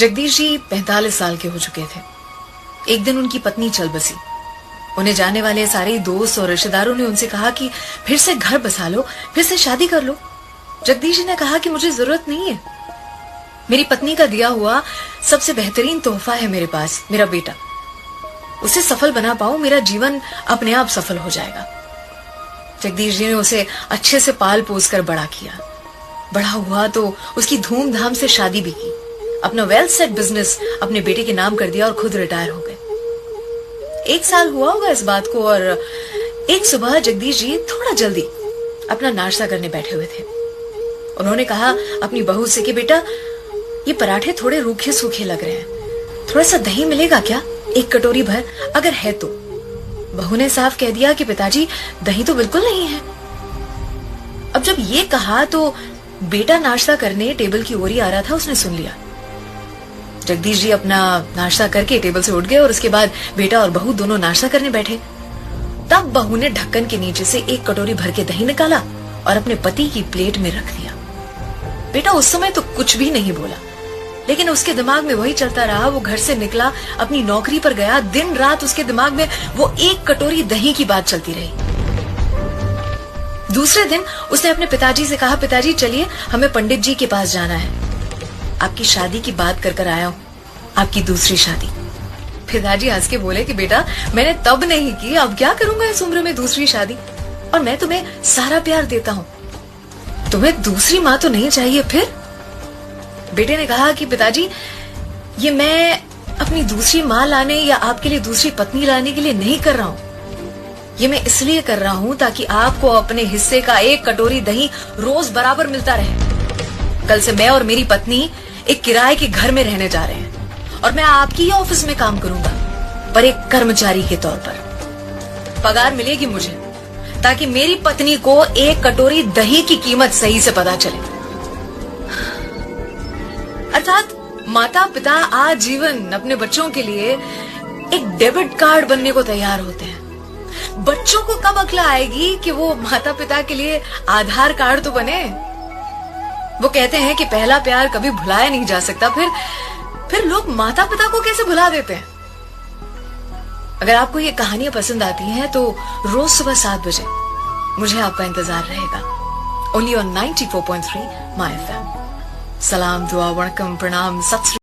जगदीश जी 45 साल के हो चुके थे। एक दिन उनकी पत्नी चल बसी। उन्हें जाने वाले सारे दोस्त और रिश्तेदारों ने उनसे कहा कि फिर से घर बसा लो, फिर से शादी कर लो। जगदीश जी ने कहा कि मुझे जरूरत नहीं है। मेरी पत्नी का दिया हुआ सबसे बेहतरीन तोहफा है मेरे पास, मेरा बेटा। उसे सफल बना पाऊं, मेरा जीवन अपने आप सफल हो जाएगा। जगदीश जी ने उसे अच्छे से पाल पोस कर बड़ा किया। बड़ा हुआ तो उसकी धूमधाम से शादी भी की। अपना वेल सेट बिजनेस अपने बेटे के नाम कर दिया और खुद रिटायर हो गए। 1 साल हुआ होगा इस बात को, और एक सुबह जगदीश जी थोड़ा जल्दी अपना नाश्ता करने बैठे हुए थे। उन्होंने कहा अपनी बहू से कि बेटा, ये पराठे थोड़े रूखे सूखे लग रहे हैं, थोड़ा सा दही मिलेगा क्या, 1 कटोरी भर, अगर है तो। बहू ने साफ कह दिया कि पिताजी, दही तो बिल्कुल नहीं है। अब जब ये कहा तो बेटा नाश्ता करने टेबल की ओर ही आ रहा था, उसने सुन लिया। जगदीश जी अपना नाश्ता करके टेबल से उठ गए और उसके बाद बेटा और बहू दोनों नाश्ता करने बैठे। तब बहू ने ढक्कन के नीचे से 1 कटोरी भर के दही निकाला और अपने पति की प्लेट में रख दिया। बेटा उस समय तो कुछ भी नहीं बोला, लेकिन उसके दिमाग में वही चलता रहा। वो घर से निकला, अपनी नौकरी पर गया, दिन रात उसके दिमाग में वो 1 कटोरी दही की बात चलती रही। दूसरे दिन उसने अपने पिताजी से कहा, पिताजी चलिए, हमें पंडित जी के पास जाना है, आपकी शादी की बात कर आया हूं, आपकी दूसरी शादी। पिताजी हंस के बोले कि बेटा, मैंने तब नहीं की, अब क्या करूंगा इस उम्र में दूसरी शादी, और मैं तुम्हें सारा प्यार देता हूं, तुम्हें दूसरी माँ तो नहीं चाहिए फिर? बेटे ने कहा कि पिताजी, ये मैं अपनी दूसरी माँ लाने या आपके लिए दूसरी पत्नी लाने के लिए नहीं कर रहा हूं, ये मैं इसलिए कर रहा हूं ताकि आपको अपने हिस्से का 1 कटोरी दही रोज बराबर मिलता रहे। कल से मैं और मेरी पत्नी एक किराए के घर में रहने जा रहे हैं और मैं आपकी ही ऑफिस में काम करूंगा, पर एक कर्मचारी के तौर पर। पगार मिलेगी मुझे ताकि मेरी पत्नी को 1 कटोरी दही की कीमत सही से पता चले। अर्थात माता पिता आजीवन अपने बच्चों के लिए एक डेबिट कार्ड बनने को तैयार होते हैं। बच्चों को कब अक्ल आएगी कि वो माता पिता के लिए आधार कार्ड तो बने। वो कहते हैं कि पहला प्यार कभी भुलाया नहीं जा सकता, फिर लोग माता पिता को कैसे भुला देते हैं। अगर आपको ये कहानियां पसंद आती हैं तो रोज सुबह 7 बजे मुझे आपका इंतजार रहेगा, ओनली ऑन 94.3 माय एफएम। सलाम, दुआ, वणकम, प्रणाम, सत श्री